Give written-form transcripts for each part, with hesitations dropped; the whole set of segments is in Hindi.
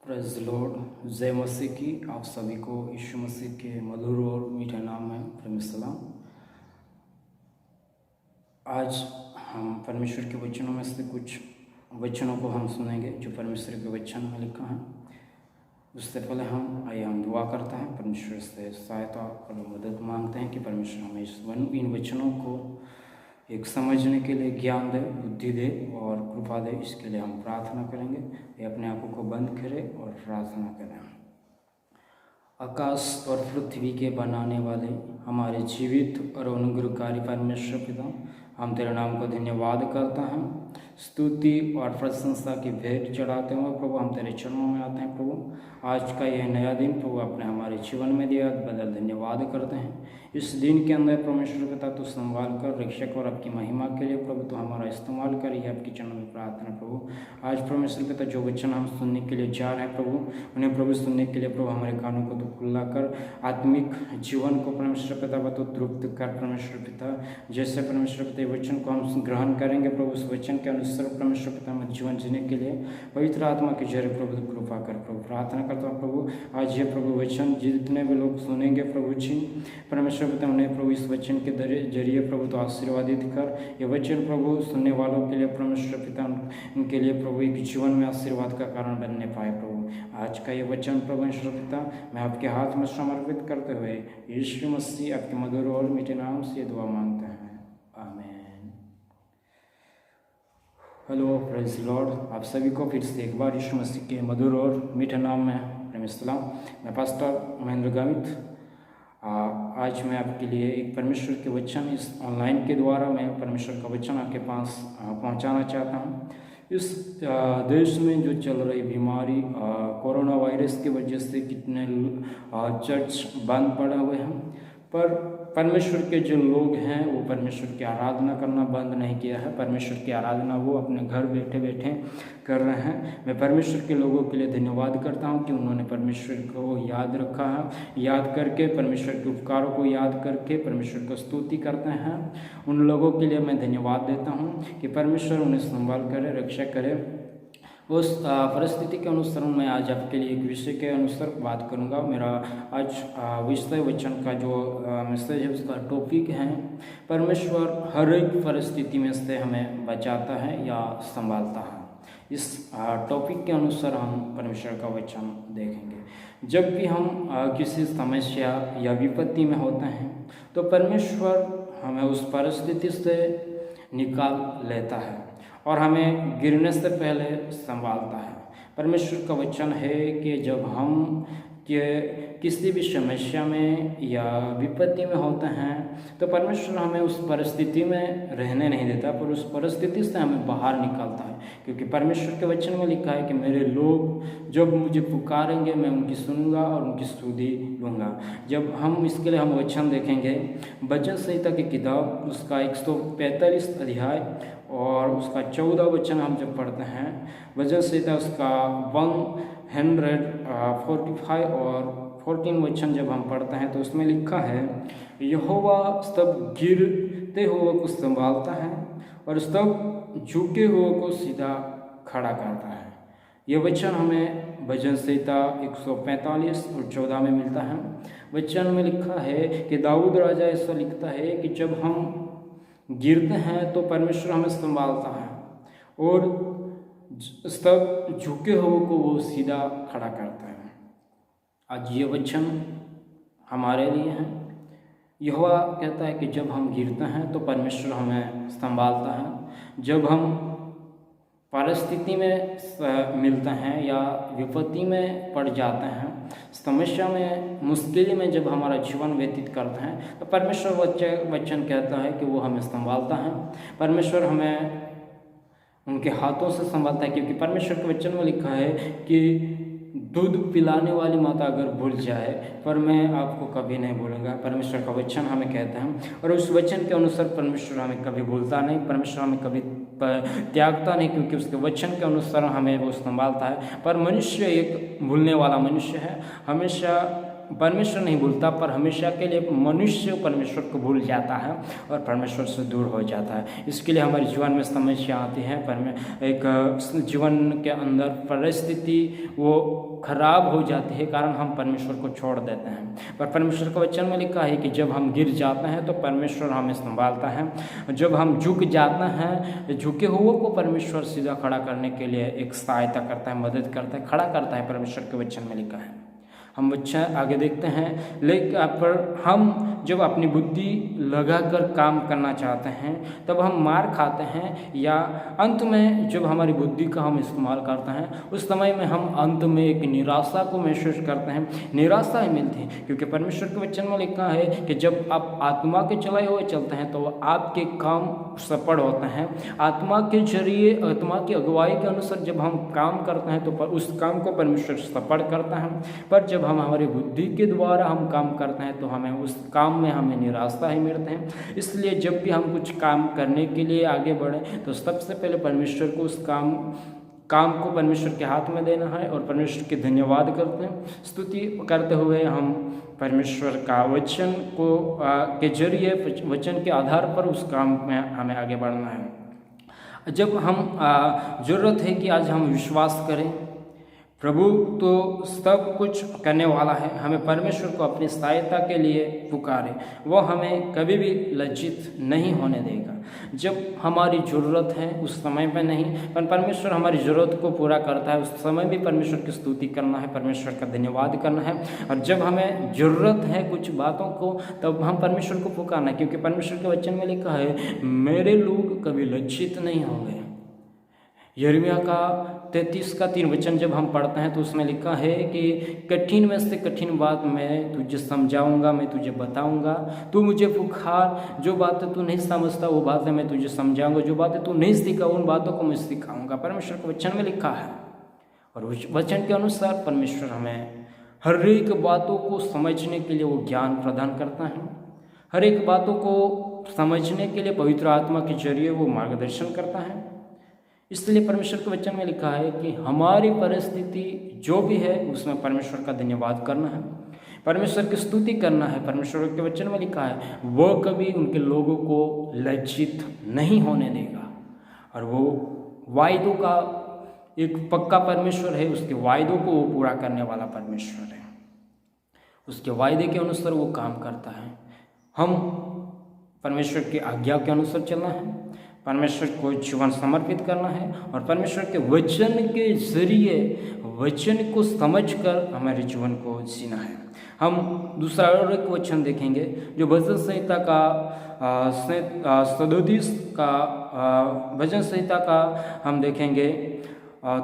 Praise the Lord. जय मसीह की आप सभी को यीशु मसीह के मधुर और मीठे नाम में प्रेम सलाम। आज हम परमेश्वर के वचनों में से कुछ वचनों को हम सुनेंगे जो परमेश्वर के वचन में लिखा है। उससे पहले हम दुआ करते हैं, परमेश्वर से सहायता और मदद मांगते हैं कि परमेश्वर हमें इन वचनों को एक समझने के लिए ज्ञान दे, बुद्धि दे और कृपा दे। इसके लिए हम प्रार्थना करेंगे। ये अपने आंखों को बंद करें और प्रार्थना करें। आकाश और पृथ्वी के बनाने वाले हमारे जीवित और अनुग्रहकारी परमेश्वर पिता, हम तेरे नाम को धन्यवाद करता हैं, स्तुति और प्रशंसा की भेंट चढ़ाते हुए प्रभु हम तेरे चरणों में आते हैं। प्रभु आज का यह नया दिन प्रभु आपने हमारे जीवन में दिया, बदल धन्यवाद करते हैं। इस दिन के अंदर परमेश्वर पिता तो संभाल कर रक्षक और आपकी महिमा के लिए प्रभु तो हमारा इस्तेमाल करिए, आपके चरणों में प्रार्थना प्रभु। आज परमेश्वर पिता जो वचन हम सुनने के लिए जा रहे हैं प्रभु, उन्हें प्रभु सुनने के लिए प्रभु हमारे कानों को तो खुला कर, आत्मिक जीवन को परमेश्वर पिता तो तृप्त कर परमेश्वर पिता। जैसे परमेश्वर पिता वचन को हम ग्रहण करेंगे प्रभु, उस वचन के अनुसार परमेश्वर पिता हमें जीवन जीने के लिए पवित्र आत्मा के जरिए प्रभु कृपा कर प्रभु। प्रार्थना करता हूँ प्रभु आज ये प्रभु वचन जितने भी लोग सुनेंगे प्रभु जी, परमेश्वर पिता उन्हें प्रभु इस वचन के जरिए प्रभु तो आशीर्वादित कर। ये वचन प्रभु सुनने वालों के लिए परमेश्वर पिता उनके लिए प्रभु एक जीवन में आशीर्वाद का कारण बनने पाए प्रभु। आज का ये वचन प्रभु ईश्वर पिता मैं आपके हाथ में समर्पित करते हुए यीशु मसीह आपके मधुर और मीठे नाम से दुआ मांगते हैं, आमीन। हेलो प्रेज़ लॉर्ड, आप सभी को फिर से एक बार यीशु मसीह के मधुर और मीठे नाम में प्रेम सलाम। मैं पास्टर महेंद्र गामित। आज मैं आपके लिए एक परमेश्वर के वचन इस ऑनलाइन के द्वारा मैं परमेश्वर का वचन आपके पास पहुंचाना चाहता हूं। इस देश में जो चल रही बीमारी कोरोना वायरस की वजह से कितने चर्च बंद पड़े हुए हैं, पर परमेश्वर के जो लोग हैं वो परमेश्वर की आराधना करना बंद नहीं किया है। परमेश्वर की आराधना वो अपने घर बैठे बैठे कर रहे हैं। मैं परमेश्वर के लोगों के लिए धन्यवाद करता हूं कि उन्होंने परमेश्वर को याद रखा है, याद करके परमेश्वर के उपकारों को याद करके परमेश्वर को स्तुति करते हैं। उन लोगों के लिए मैं धन्यवाद देता हूँ कि परमेश्वर उन्हें संभाल करे, रक्षा करे। उस परिस्थिति के अनुसार मैं आज आपके लिए एक विषय के अनुसार बात करूंगा। मेरा आज विषय वचन का जो मैसेज है उसका टॉपिक है परमेश्वर हर एक परिस्थिति में से हमें बचाता है या संभालता है। इस टॉपिक के अनुसार हम परमेश्वर का वचन देखेंगे। जब भी हम किसी समस्या या विपत्ति में होते हैं तो परमेश्वर हमें उस परिस्थिति से निकाल लेता है और हमें गिरने से पहले संभालता है। परमेश्वर का वचन है कि जब हम किसी भी समस्या में या विपत्ति में होते हैं तो परमेश्वर हमें उस परिस्थिति में रहने नहीं देता, पर उस परिस्थिति से हमें बाहर निकालता है। क्योंकि परमेश्वर के वचन में लिखा है कि मेरे लोग जब मुझे पुकारेंगे मैं उनकी सुनूंगा और उनकी स्तुति लूँगा। जब हम इसके लिए हम वचन देखेंगे भजन संहिता की किताब उसका 145 अध्याय और उसका 14 वचन हम जब पढ़ते हैं, भजन संहिता उसका 145 और 14 वचन जब हम पढ़ते हैं तो उसमें लिखा है, यहोवा सब गिरते हुए को संभालता है और सब झुके हुए को सीधा खड़ा करता है। ये वचन हमें भजन संहिता 145 और 14 में मिलता है। वचन में लिखा है कि दाऊद राजा ऐसा लिखता है कि जब हम गिरते हैं तो परमेश्वर हमें संभालता है और सब झुके हुए को वो सीधा खड़ा करता है। आज ये वचन हमारे लिए है। यहोवा कहता है कि जब हम गिरते हैं तो परमेश्वर हमें संभालता है। जब हम परिस्थिति में मिलते हैं या विपत्ति में पड़ जाते हैं, समस्या में, मुश्किल में जब हमारा जीवन व्यतीत करते हैं तो परमेश्वर वचन कहता है कि वो हमें संभालता है। परमेश्वर हमें उनके हाथों से संभालता है। क्योंकि परमेश्वर के वचन में लिखा है कि दूध पिलाने वाली माता अगर भूल जाए पर मैं आपको कभी नहीं भूलूंगा। परमेश्वर का वचन हमें कहता है और उस वचन के अनुसार परमेश्वर हमें कभी भूलता नहीं, परमेश्वर हमें कभी त्यागता नहीं, क्योंकि उसके वचन के अनुसार हमें वो संभालता है। पर मनुष्य एक भूलने वाला मनुष्य है, हमेशा परमेश्वर नहीं भूलता, पर हमेशा के लिए मनुष्य परमेश्वर को भूल जाता है और परमेश्वर से दूर हो जाता है। इसके लिए हमारे जीवन में समस्या आती है, एक जीवन के अंदर परिस्थिति वो खराब हो जाती है, कारण हम परमेश्वर को छोड़ देते हैं। पर परमेश्वर के वचन में लिखा है कि जब हम गिर जाते हैं तो परमेश्वर हमें संभालता है। जब हम झुक जाते हैं, झुके हुए को परमेश्वर सीधा खड़ा करने के लिए एक सहायता करता है, मदद करता है, खड़ा करता है। परमेश्वर के वचन में लिखा है। हम अच्छा आगे देखते हैं, लेकिन पर हम जब अपनी बुद्धि लगाकर काम करना चाहते हैं तब हम मार खाते हैं, या अंत में जब हमारी बुद्धि का हम इस्तेमाल करते हैं उस समय में हम अंत में एक निराशा को महसूस करते हैं, निराशा ही मिलती है। क्योंकि परमेश्वर के वचन में लिखा है कि जब आप आत्मा के चलाए हुए चलते हैं तो आपके काम सफल होते हैं। आत्मा के जरिए, आत्मा की अगुवाई के अनुसार जब हम काम करते हैं तो उस काम को परमेश्वर सफल करता है। पर जब हम हमारी बुद्धि के द्वारा हम काम करते हैं तो हमें उस काम में हमें निराशा ही मिलते हैं। इसलिए जब भी हम कुछ काम करने के लिए आगे बढ़ें तो सबसे पहले परमेश्वर को उस काम को परमेश्वर के हाथ में देना है और परमेश्वर के धन्यवाद करते हैं, स्तुति करते हुए हम परमेश्वर का वचन को के जरिए, वचन के आधार पर उस काम में हमें आगे बढ़ना है। जब हम ज़रूरत है कि आज हम विश्वास करें, प्रभु तो सब कुछ करने वाला है, हमें परमेश्वर को अपनी सहायता के लिए पुकारे, वो हमें कभी भी लज्जित नहीं होने देगा। जब हमारी ज़रूरत है उस समय पे नहीं, पर परमेश्वर हमारी ज़रूरत को पूरा करता है, उस समय भी परमेश्वर की स्तुति करना है, परमेश्वर का धन्यवाद करना है। और जब हमें ज़रूरत है कुछ बातों को तब हम परमेश्वर को पुकारना है, क्योंकि परमेश्वर के वचन में लिखा है मेरे लोग कभी लज्जित नहीं होंगे। यिर्मयाह का 33:3 वचन जब हम पढ़ते हैं तो उसमें लिखा है कि कठिन में से कठिन बात मैं तुझे समझाऊंगा, मैं तुझे बताऊंगा, तू मुझे पुकार, जो बातें तू नहीं समझता वो बातें मैं तुझे समझाऊंगा, जो बातें तू नहीं सीखा उन बातों को मैं सिखाऊंगा। परमेश्वर के वचन में लिखा है और उस वचन के अनुसार परमेश्वर हमें हर एक बातों को समझने के लिए वो ज्ञान प्रदान करता है। हर एक बातों को समझने के लिए पवित्र आत्मा के जरिए वो मार्गदर्शन करता है। इसलिए परमेश्वर के वचन में लिखा है कि हमारी परिस्थिति जो भी है उसमें परमेश्वर का धन्यवाद करना है, परमेश्वर की स्तुति करना है। परमेश्वर के वचन में लिखा है वो कभी उनके लोगों को लज्जित नहीं होने देगा, और वो वायदों का एक पक्का परमेश्वर है, उसके वायदों को वो पूरा करने वाला परमेश्वर है, उसके वायदे के अनुसार वो काम करता है। हम परमेश्वर की आज्ञा के अनुसार चलना है, परमेश्वर को जीवन समर्पित करना है और परमेश्वर के वचन के जरिए वचन को समझकर हमारे जीवन को जीना है। हम दूसरा और एक वचन देखेंगे जो भजन संहिता का 37 का भजन संहिता का हम देखेंगे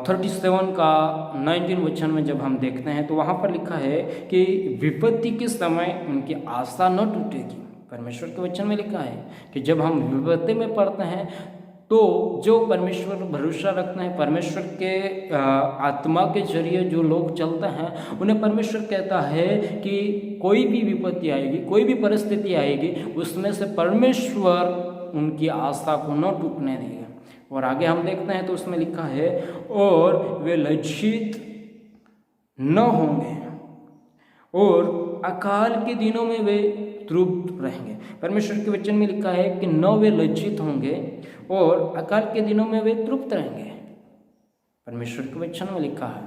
37 का 19 वचन में जब हम देखते हैं तो वहाँ पर लिखा है कि विपत्ति के समय उनकी आशा न टूटेगी। परमेश्वर के वचन में लिखा है कि जब हम विपत्ति में पड़ते हैं तो जो परमेश्वर भरोसा रखते हैं, परमेश्वर के आत्मा के जरिए जो लोग चलते हैं उन्हें परमेश्वर कहता है कि कोई भी विपत्ति आएगी, कोई भी परिस्थिति आएगी, उसमें से परमेश्वर उनकी आशा को न टूटने देगा। और आगे हम देखते हैं तो उसमें लिखा है और वे लज्जित न होंगे और अकाल के दिनों में वे तृप्त रहेंगे। परमेश्वर के वचन में लिखा है कि न वे लज्जित होंगे और अकाल के दिनों में वे तृप्त रहेंगे। परमेश्वर के वचन में लिखा है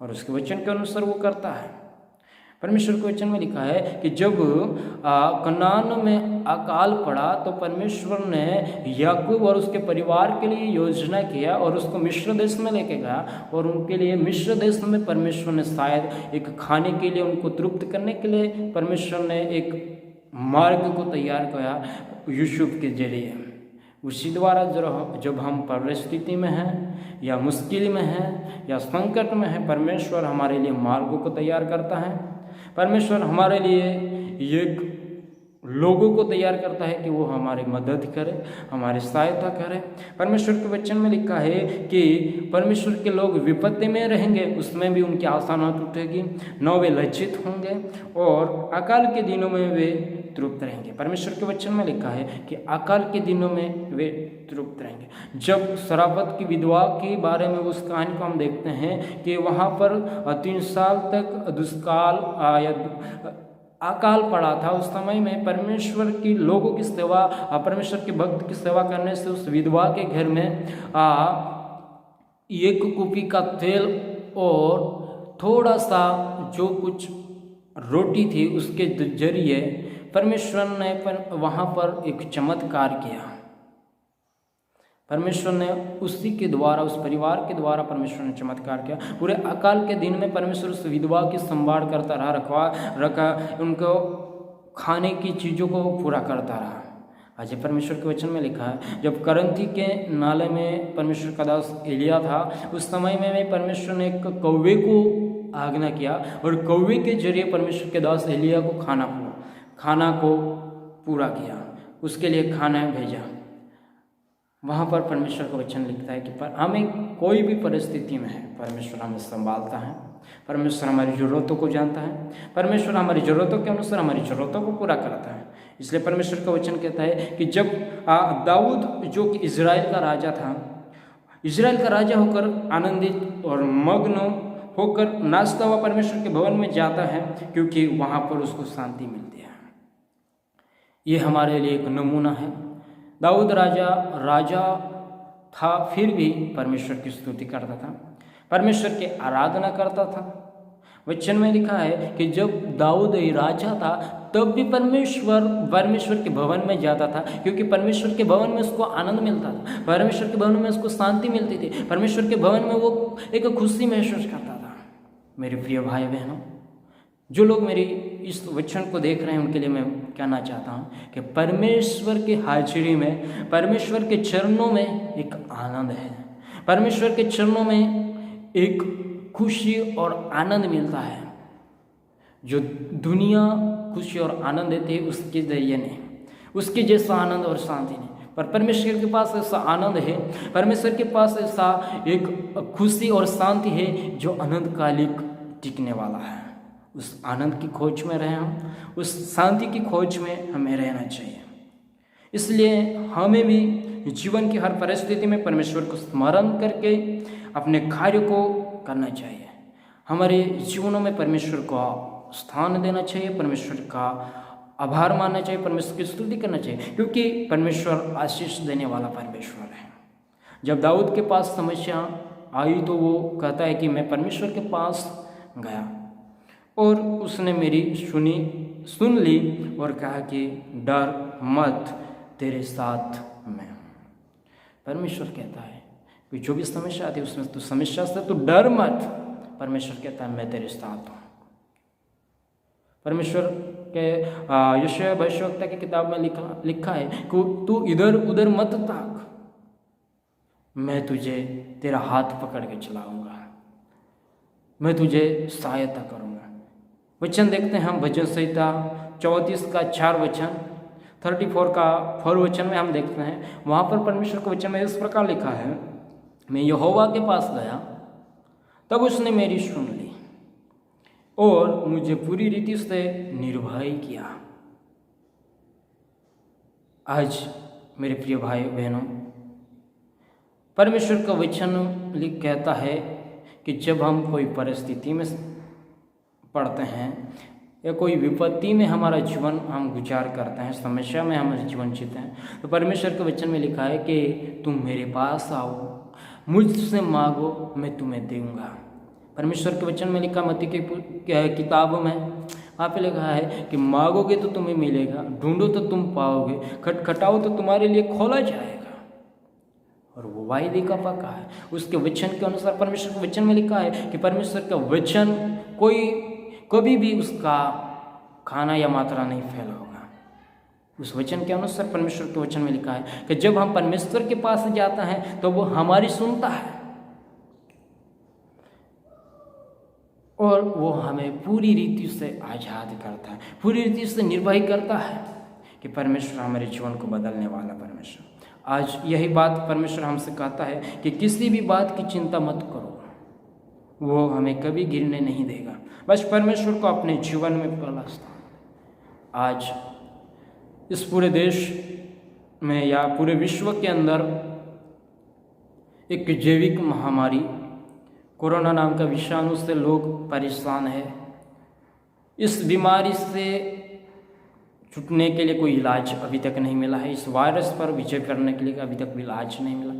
और उसके वचन के अनुसार वो करता है। परमेश्वर के वचन में लिखा है कि जब कनान में अकाल पड़ा तो परमेश्वर ने याकूब और उसके परिवार के लिए योजना किया और उसको मिस्र देश में लेके गया, और उनके लिए मिस्र देश में परमेश्वर ने शायद एक खाने के लिए उनको तृप्त करने के लिए परमेश्वर ने एक मार्ग को तैयार किया यूसुफ के जरिए। उसी द्वारा जब हम परिस्थिति में हैं या मुश्किल में हैं या संकट में हैं, परमेश्वर हमारे लिए मार्गों को तैयार करता है। परमेश्वर हमारे लिए एक लोगों को तैयार करता है कि वो हमारी मदद करे, हमारी सहायता करे। परमेश्वर के वचन में लिखा है कि परमेश्वर के लोग विपत्ति में रहेंगे, उसमें भी उनकी आशा न टूटेगी, न वे लज्जित होंगे और अकाल के दिनों में वे तृप्त रहेंगे। परमेश्वर के वचन में लिखा है कि अकाल के दिनों में वे तृप्त रहेंगे। जब सरापत की विधवा के बारे में उस कहानी को हम देखते हैं कि वहाँ पर 3 साल तक दुष्काल या अकाल पड़ा था, उस समय में परमेश्वर की लोगों की सेवा, परमेश्वर के भक्त की सेवा करने से उस विधवा के घर में एक कुपी का तेल और थोड़ा सा जो कुछ रोटी थी उसके जरिए परमेश्वर ने वहाँ पर एक चमत्कार किया। परमेश्वर ने उसी के द्वारा, उस परिवार के द्वारा परमेश्वर ने चमत्कार किया। पूरे अकाल के दिन में परमेश्वर उस विधवा की संभाल करता रखा, उनको खाने की चीज़ों को पूरा करता रहा। आज परमेश्वर के वचन में लिखा है, जब करंथी के नाले में परमेश्वर का दास एलिया था, उस समय में परमेश्वर ने एक कौवे को आज्ञा किया और कौवे के जरिए परमेश्वर के दास एलिया को खाना को पूरा किया, उसके लिए खाना भेजा। वहाँ पर परमेश्वर का वचन लिखता है कि हमें कोई भी परिस्थिति में है, परमेश्वर हमें संभालता है, परमेश्वर हमारी ज़रूरतों को जानता है, परमेश्वर हमारी ज़रूरतों के अनुसार हमारी ज़रूरतों को पूरा करता है। इसलिए परमेश्वर का वचन कहता है कि जब दाऊद जो कि इजराइल का राजा था, इजराइल का राजा होकर आनंदित और मग्न होकर नाचता हुआ परमेश्वर के भवन में जाता है, क्योंकि वहाँ पर उसको शांति मिलती है। ये हमारे लिए एक नमूना है। दाऊद राजा था, फिर भी परमेश्वर की स्तुति करता था, परमेश्वर की आराधना करता था। वचन में लिखा है कि जब दाऊद राजा था तब भी परमेश्वर के भवन में जाता था, क्योंकि परमेश्वर के भवन में उसको आनंद मिलता था, परमेश्वर के भवन में उसको शांति मिलती थी, परमेश्वर के भवन में वो एक खुशी महसूस करता था। मेरे प्रिय भाई बहनों, जो लोग मेरी इस वचन को देख रहे हैं उनके लिए मैं कहना चाहता हूँ कि परमेश्वर की हाजिरी में, परमेश्वर के चरणों में एक आनंद है, परमेश्वर के चरणों में एक खुशी और आनंद मिलता है। जो दुनिया खुशी और आनंद देती है उसके जरिए नहीं, उसके जैसा आनंद और शांति नहीं, पर परमेश्वर के पास ऐसा आनंद है, परमेश्वर के पास ऐसा एक खुशी और शांति है जो अनंतकालिक टिकने वाला है। उस आनंद की खोज में रहें हम, उस शांति की खोज में हमें रहना चाहिए। इसलिए हमें भी जीवन की हर परिस्थिति में परमेश्वर को स्मरण करके अपने कार्य को करना चाहिए। हमारे जीवनों में परमेश्वर को स्थान देना चाहिए, परमेश्वर का आभार मानना चाहिए, परमेश्वर की स्तुति करना चाहिए, क्योंकि परमेश्वर आशीष देने वाला परमेश्वर है। जब दाऊद के पास समस्या आई तो वो कहता है कि मैं परमेश्वर के पास गया और उसने मेरी सुन ली और कहा कि डर मत, तेरे साथ मैं हूँ। परमेश्वर कहता है कि जो भी समस्या आती है उसमें तो समस्या से तो डर मत, परमेश्वर कहता है मैं तेरे साथ हूँ। परमेश्वर के यशायाह भविष्यवक्ता की किताब में लिखा है कि तू इधर उधर मत ताक, मैं तुझे तेरा हाथ पकड़ के चलाऊंगा, मैं तुझे सहायता करूंगा। वचन देखते हैं हम भजन संहिता 34 का 4 वचन, 34 का 4 वचन में हम देखते हैं, वहाँ पर परमेश्वर के वचन में इस प्रकार लिखा है, मैं यहोवा के पास गया तब उसने मेरी सुन ली और मुझे पूरी रीति से निर्भय किया। आज मेरे प्रिय भाई बहनों, परमेश्वर का वचन कहता है कि जब हम कोई परिस्थिति में पड़ते हैं या कोई विपत्ति में हमारा जीवन हम गुजार करते हैं, समस्या में हमारा जीवन जीते हैं, तो परमेश्वर के वचन में लिखा है कि तुम मेरे पास आओ, मुझसे मांगो, मैं तुम्हें दूंगा। परमेश्वर के वचन में लिखा मत्ती की किताब में वहाँ पे लिखा है कि मांगोगे तो तुम्हें मिलेगा, ढूंढो तो तुम पाओगे, खटखटाओ तो तुम्हारे लिए खोला जाएगा। और वो वायदे का पक्का है। उसके वचन के अनुसार परमेश्वर के वचन में लिखा है कि परमेश्वर का वचन कभी भी उसका खाना या मात्रा नहीं फैला होगा। उस वचन के अनुसार परमेश्वर के वचन में लिखा है कि जब हम परमेश्वर के पास जाते हैं तो वो हमारी सुनता है और वो हमें पूरी रीति से आज़ाद करता है, पूरी रीति से निर्भय करता है। कि परमेश्वर हमारे जीवन को बदलने वाला परमेश्वर। आज यही बात परमेश्वर हमसे कहता है कि किसी भी बात की चिंता मत करो, वो हमें कभी गिरने नहीं देगा। बस परमेश्वर को अपने जीवन में पहला स्थान। आज इस पूरे देश में या पूरे विश्व के अंदर एक जैविक महामारी कोरोना नाम का विषाणु से लोग परेशान है। इस बीमारी से छूटने के लिए कोई इलाज अभी तक नहीं मिला है। इस वायरस पर विजय करने के लिए अभी तक भी इलाज नहीं मिला,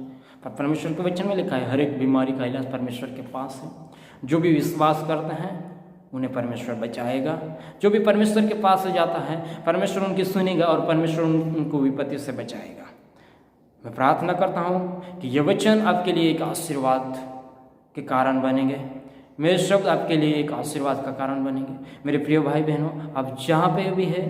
पर परमेश्वर के वचन में लिखा है हर एक बीमारी का इलाज परमेश्वर के पास है। जो भी विश्वास करते हैं उन्हें परमेश्वर बचाएगा। जो भी परमेश्वर के पास जाता है परमेश्वर उनकी सुनेगा और परमेश्वर उनको विपत्ति से बचाएगा। मैं प्रार्थना करता हूँ कि ये वचन आपके लिए एक आशीर्वाद के कारण बनेंगे। मेरे शब्द आपके लिए एक आशीर्वाद का कारण बनेंगे। मेरे प्रिय भाई बहनों, आप जहाँ पे भी है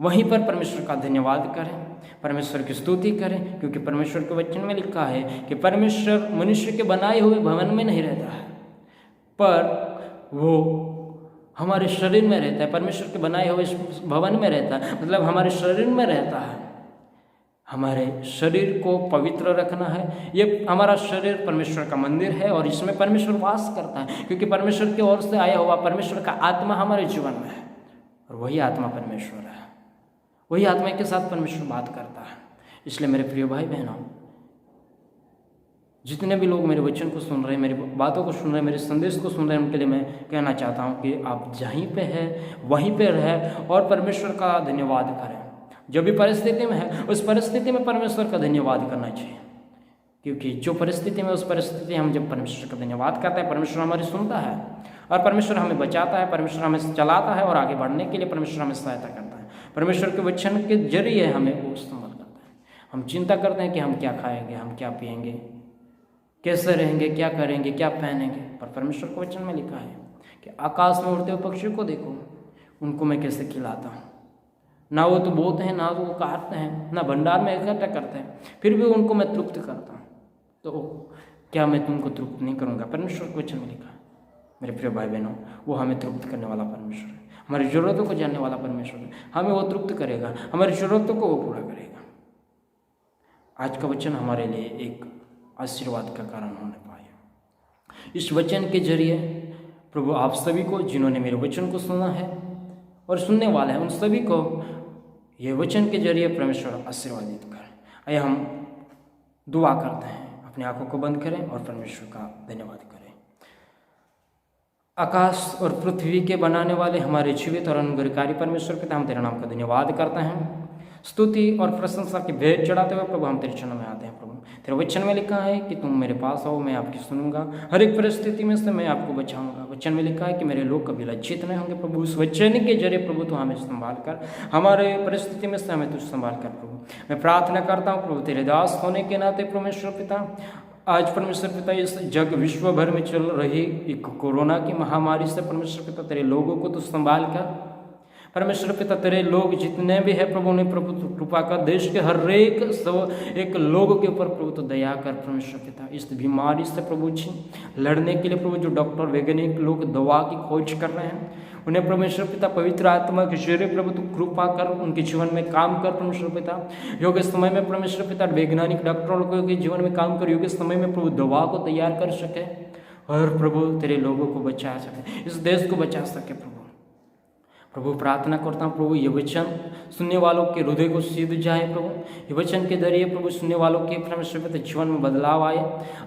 वहीं पर परमेश्वर का धन्यवाद करें, परमेश्वर की स्तुति करें, क्योंकि परमेश्वर के वचन में लिखा है कि परमेश्वर मनुष्य के बनाए हुए भवन में नहीं रहता है, पर वो हमारे शरीर में रहता है। परमेश्वर के बनाए हुए भवन में रहता है, मतलब हमारे शरीर में रहता है। हमारे शरीर को पवित्र रखना है। ये हमारा शरीर परमेश्वर का मंदिर है और इसमें परमेश्वर वास करता है, क्योंकि परमेश्वर की ओर से आया हुआ परमेश्वर का आत्मा हमारे जीवन में है और वही आत्मा परमेश्वर है। वही आत्मा के साथ परमेश्वर बात करता है। इसलिए मेरे प्रिय भाई बहनों, जितने भी लोग मेरे वचन को सुन रहे हैं, मेरी बातों को सुन रहे हैं, मेरे संदेश को सुन रहे हैं, उनके लिए मैं कहना चाहता हूँ कि आप जहीं पे हैं वहीं पे रहें और परमेश्वर का धन्यवाद करें। जो भी परिस्थिति में है उस परिस्थिति में परमेश्वर का धन्यवाद करना चाहिए, क्योंकि जो परिस्थिति में उस परिस्थिति हम जब परमेश्वर का धन्यवाद करते हैं परमेश्वर हमारी सुनता है और परमेश्वर हमें बचाता है, परमेश्वर हमें चलाता है और आगे बढ़ने के लिए परमेश्वर हमें सहायता करता है। परमेश्वर के वचन के जरिए हमें वो इस्तेमाल करता है। हम चिंता करते हैं कि हम क्या खाएंगे, हम क्या पिएंगे, कैसे रहेंगे, क्या करेंगे, क्या पहनेंगे, पर परमेश्वर के वचन में लिखा है कि आकाश में उड़ते हुए पक्षियों को देखो, उनको मैं कैसे खिलाता हूँ। ना वो तो बोते हैं, ना तो वो काटते हैं, ना भंडार में इकट्ठा करते हैं, फिर भी उनको मैं तृप्त करता हूँ। तो क्या मैं तुमको तृप्त नहीं करूँगा? परमेश्वर के वचन में लिखा है। मेरे प्रिय भाई बहनों, वो हमें तृप्त करने वाला परमेश्वर है, हमारी ज़रूरतों को जानने वाला परमेश्वर है। हमें वो तृप्त करेगा, हमारी ज़रूरतों को वो पूरा करेगा। आज का वचन हमारे लिए एक आशीर्वाद का कारण होने पाए। इस वचन के जरिए प्रभु आप सभी को, जिन्होंने मेरे वचन को सुना है और सुनने वाले हैं, उन सभी को ये वचन के जरिए परमेश्वर आशीर्वादित करें। आइए हम दुआ करते हैं। अपनी आंखों को बंद करें और परमेश्वर का धन्यवाद करें। आकाश और पृथ्वी के बनाने वाले हमारे जीवित और अनुग्रहकारी परमेश्वर पिता, हम तेरे नाम का धन्यवाद करते हैं। स्तुति और प्रशंसा की भेंट चढ़ाते हुए प्रभु हम तेरे चरणों में आते हैं। प्रभु तेरे वचन में लिखा है कि तुम मेरे पास आओ, मैं आपकी सुनूंगा, हर एक परिस्थिति में से मैं आपको बचाऊंगा। वचन में लिखा है कि मेरे लोग कभी लज्जित नहीं होंगे। प्रभु उस वचन के जरिए प्रभु तो हमें संभाल कर, हमारे परिस्थिति में से हमें तुझ संभाल कर प्रभु मैं प्रार्थना करता हूँ। प्रभु तेरे दास होने के नाते परमेश्वर पिता, आज परमेश्वर पिता इस जग विश्व भर में चल रही एक कोरोना की महामारी से परमेश्वर पिता तेरे लोगों को तो संभाल कर, परमेश्वर पिता तेरे लोग जितने भी है प्रभु ने प्रभु तो कृपा कर, देश के हर एक लोगों के ऊपर प्रभु तो दया कर। परमेश्वर पिता इस बीमारी से प्रभु जी लड़ने के लिए प्रभु जो डॉक्टर वैज्ञानिक लोग दवा की खोज कर रहे हैं, उन्हें परमेश्वर पिता पवित्र आत्मा के जरिए प्रभु तो कृपा कर, उनके जीवन में काम कर। परमेश्वर पिता योग्य समय में परमेश्वर पिता वैज्ञानिक डॉक्टरों के जीवन में काम कर, योग्य समय में प्रभु दवा को तैयार कर सके और प्रभु तेरे लोगों को बचा सके, इस देश को बचा सके। प्रभु प्रार्थना करता हूँ प्रभु ये वचन सुनने वालों के हृदय को सीध जाए। प्रभु ये वचन के जरिए प्रभु सुनने वालों के परमेश्वर पिता जीवन में बदलाव आए।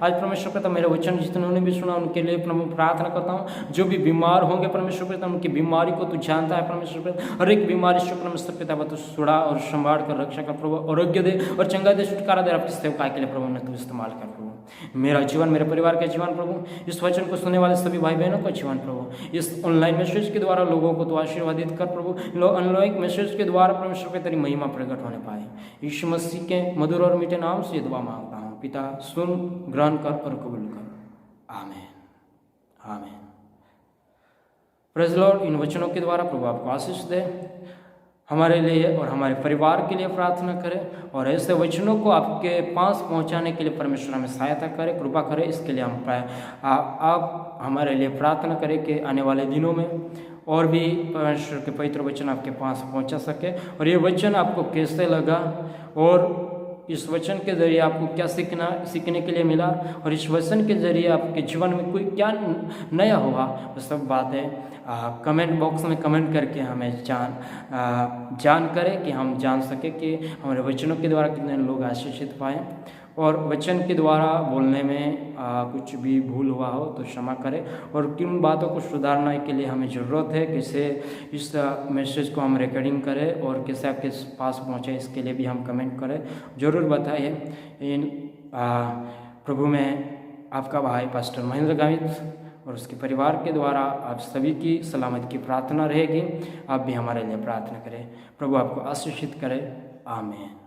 आज परमेश्वर पिता मेरे वचन जितने भी सुना उनके लिए प्रभु प्रार्थना करता हूँ। जो भी बीमार होंगे परमेश्वर पिता उनकी बीमारी को तू जानता है। परमेश्वर पिता हर एक बीमारी से परमेश्वर पिता तू सुड़ा और संभाल कर रक्षा कर प्रभु, आरोग्य दे और चंगा दे, छुटकारा दे। आपकी सेवका के लिए प्रभु ने तू इस्तेमाल कर प्रभु, मेरा जीवन, मेरे परिवार का जीवन प्रभु, इस वचन को सुनने वाले सभी भाई बहनों का जीवन प्रभु, इस ऑनलाइन मैसेज के द्वारा लोगों को तो आशीर्वादित कर प्रभु, ऑनलाइन मैसेज के द्वारा परमेश्वर पे तेरी महिमा प्रकट होने पाए। यीशु मसीह के मधुर और मीठे नाम से दुआ मांगता हूँ पिता, सुन, ग्रहण कर और कबूल कर। आमीन आमीन। Praise Lord. इन वचनों के द्वारा प्रभु आपको आशीष दे। हमारे लिए और हमारे परिवार के लिए प्रार्थना करें और ऐसे वचनों को आपके पास पहुंचाने के लिए परमेश्वर हमें सहायता करे, कृपा करे। इसके लिए हम आप हमारे लिए प्रार्थना करें कि आने वाले दिनों में और भी परमेश्वर के पवित्र वचन आपके पास पहुंचा सके। और ये वचन आपको कैसे लगा और इस वचन के ज़रिए आपको क्या सीखने के लिए मिला और इस वचन के ज़रिए आपके जीवन में कोई क्या नया हुआ, वो सब बातें कमेंट बॉक्स में कमेंट करके हमें जान करें कि हम जान सके कि हमारे वचनों के द्वारा कितने लोग आशीषित पाएँ। और वचन के द्वारा बोलने में कुछ भी भूल हुआ हो तो क्षमा करें और किन बातों को सुधारने के लिए हमें ज़रूरत है, कैसे इस मैसेज को हम रिकॉर्डिंग करें और कैसे आपके पास पहुँचे, इसके लिए भी हम कमेंट करें, ज़रूर बताइए। इन प्रभु में आपका भाई पास्टर महेंद्र गावित और उसके परिवार के द्वारा आप सभी की सलामत की प्रार्थना रहेगी। आप भी हमारे लिए प्रार्थना करें। प्रभु आपको आशीषित करे। आमीन।